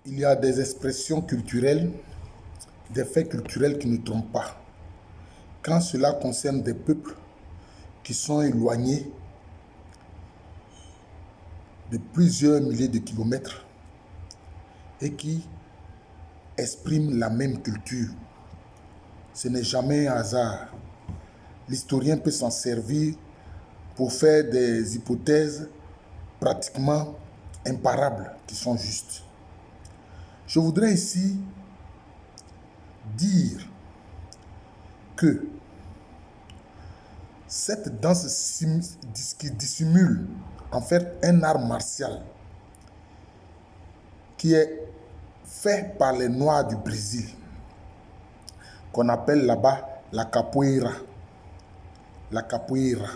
Il y a des expressions culturelles, des faits culturels qui ne trompent pas. Quand cela concerne des peuples qui sont éloignés de plusieurs milliers de kilomètres et qui expriment la même culture, ce n'est jamais un hasard. L'historien peut s'en servir pour faire des hypothèses pratiquement imparables qui sont justes. Je voudrais ici dire que cette danse qui dissimule en fait un art martial qui est fait par les Noirs du Brésil, qu'on appelle là-bas la capoeira. La capoeira.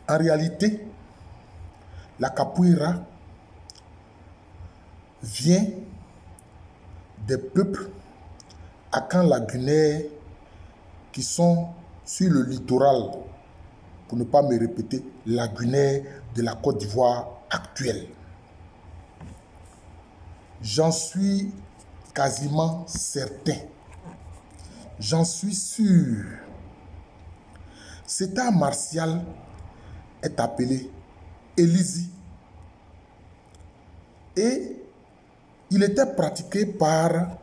En réalité, la capoeira vient des peuples akan-lagunaires qui sont sur le littoral, pour ne pas me répéter, lagunaire de la Côte d'Ivoire actuelle. J'en suis quasiment certain. J'en suis sûr. Cet art martial est appelé Elizi. Et il était pratiqué par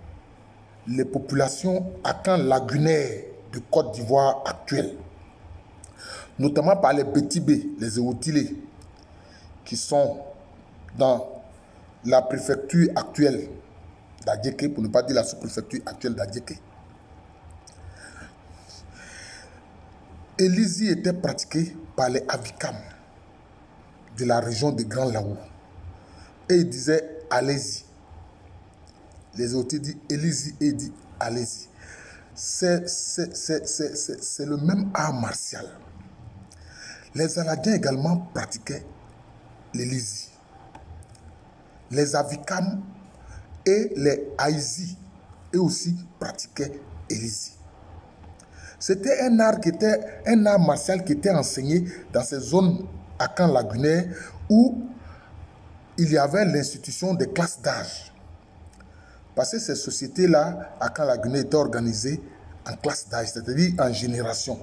les populations akan-lagunaires de Côte d'Ivoire actuelle, notamment par les Bétibés, les Ewotilés, qui sont dans la préfecture actuelle d'Adjéké, pour ne pas dire la sous-préfecture actuelle d'Adjéké. Elizi était pratiqué par les Avikam de la région de Grand Laou. Et ils disaient allez-y. Les autres disent Elizi et ils disent allez-y. C'est le même art martial. Les Aladiens également pratiquaient l'Elizi. Les Avikam et les Haïzi eux aussi pratiquaient Elizi. C'était un art martial qui était enseigné dans ces zones akan-lagunaires où il y avait l'institution des classes d'âge. Parce que ces sociétés-là, akan-lagunaires, étaient organisées en classes d'âge, c'est-à-dire en générations.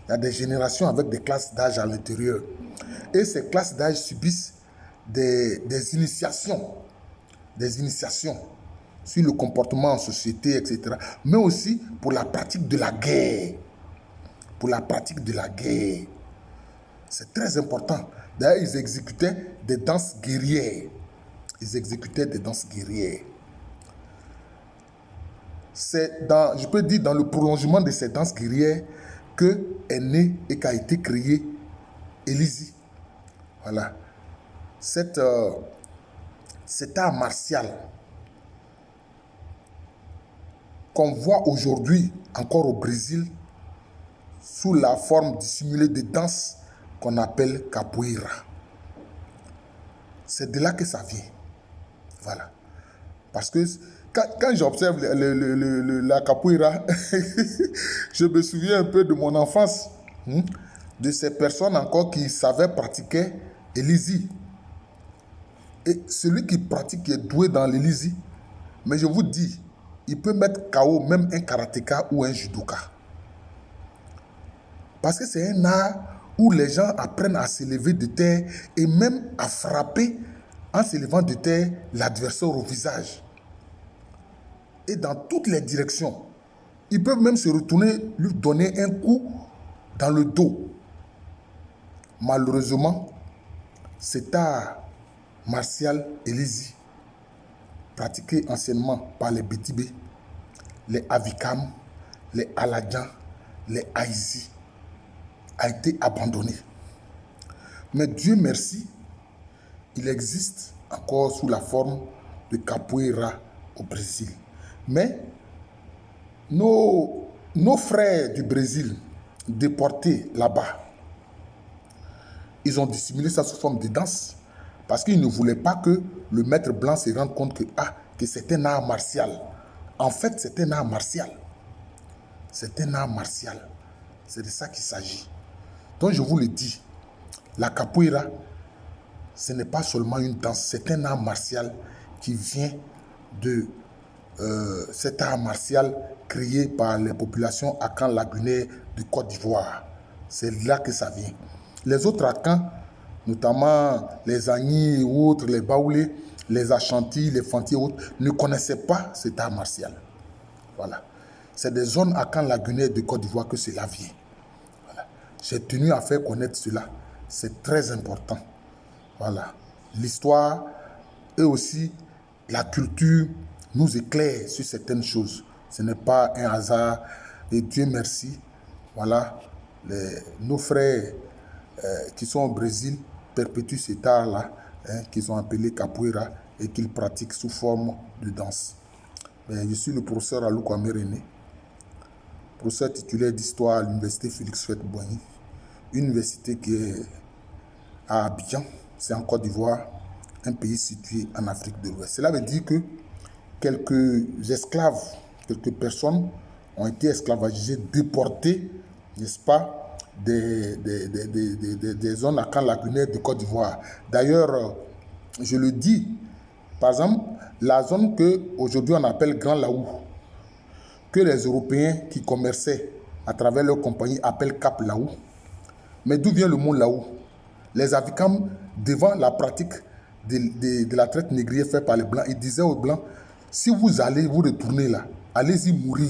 Il y a des générations avec des classes d'âge à l'intérieur. Et ces classes d'âge subissent des initiations sur le comportement en société, etc. Mais aussi pour la pratique de la guerre. Pour la pratique de la guerre. C'est très important. D'ailleurs, ils exécutaient des danses guerrières. C'est je peux dire, dans le prolongement de ces danses guerrières que est né et qu'a été créé Elizi. Voilà. Cet art martial qu'on voit aujourd'hui encore au Brésil sous la forme dissimulée de danse qu'on appelle capoeira. C'est de là que ça vient. Voilà. Parce que quand j'observe la capoeira, je me souviens un peu de mon enfance, de ces personnes encore qui savaient pratiquer l'Elizi. Et celui qui pratique, qui est doué dans l'Elizi, mais je vous dis, il peut mettre KO même un karatéka ou un judoka. Parce que c'est un art où les gens apprennent à se lever de terre et même à frapper en se levant de terre l'adversaire au visage. Et dans toutes les directions. Ils peuvent même se retourner, lui donner un coup dans le dos. Malheureusement, cet art martial Elizi, pratiqué anciennement par les Bétibés, les Avikam, les Aladjans, les Haïzi, a été abandonné. Mais Dieu merci, il existe encore sous la forme de capoeira au Brésil. Mais nos frères du Brésil déportés là-bas, ils ont dissimulé ça sous forme de danse parce qu'ils ne voulaient pas que le maître blanc se rende compte que c'est un art martial. En fait, c'est un art martial. C'est un art martial. C'est de ça qu'il s'agit. Donc je vous le dis, la capoeira, ce n'est pas seulement une danse, c'est un art martial qui vient de cet art martial créé par les populations akan-lagunaires de Côte d'Ivoire. C'est là que ça vient. Les autres Akans, notamment les Agnis et autres, les Baoulés, les Ashanti, les Fanti et autres, ne connaissaient pas cet art martial. Voilà. C'est des zones akan-lagunaires de Côte d'Ivoire que cela vient. Voilà. J'ai tenu à faire connaître cela. C'est très important. Voilà. L'histoire et aussi la culture nous éclaire sur certaines choses. Ce n'est pas un hasard. Et Dieu merci. Voilà. Nos frères qui sont au Brésil perpétuent cet art-là, qu'ils ont appelé capoeira et qu'ils pratiquent sous forme de danse. Je suis le professeur Alou Kwame René, professeur titulaire d'histoire à l'université Félix Houphouët-Boigny, université qui est à Abidjan, c'est en Côte d'Ivoire, un pays situé en Afrique de l'Ouest. Cela veut dire que quelques esclaves, quelques personnes ont été esclavagisées, déportées, n'est-ce pas, des zones akan-lagunaires de Côte d'Ivoire. D'ailleurs, je le dis, par exemple, la zone qu'aujourd'hui on appelle Grand Laou, que les Européens qui commerçaient à travers leur compagnie appellent Cap Laou. Mais d'où vient le mot Laou? Les Avikam, devant la pratique de la traite négrière faite par les Blancs, ils disaient aux Blancs, si vous allez vous retourner là, allez-y mourir.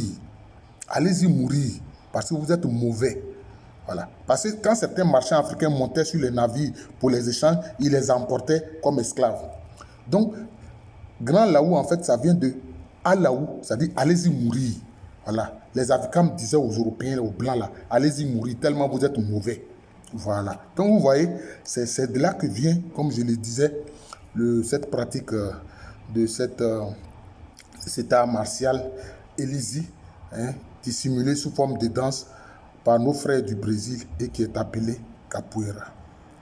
Allez-y mourir, parce que vous êtes mauvais. Voilà. Parce que quand certains marchands africains montaient sur les navires pour les échanges, ils les emportaient comme esclaves. Donc, Grand Laou, en fait, ça vient de Alaou, c'est-à-dire allez-y mourir. Voilà. Les Avikam disaient aux Européens, aux Blancs là, allez-y mourir, tellement vous êtes mauvais. Voilà. Donc, vous voyez, c'est de là que vient, comme je le disais, cette pratique de cet art martial, Elisi, dissimulé sous forme de danse par nos frères du Brésil et qui est appelé capoeira.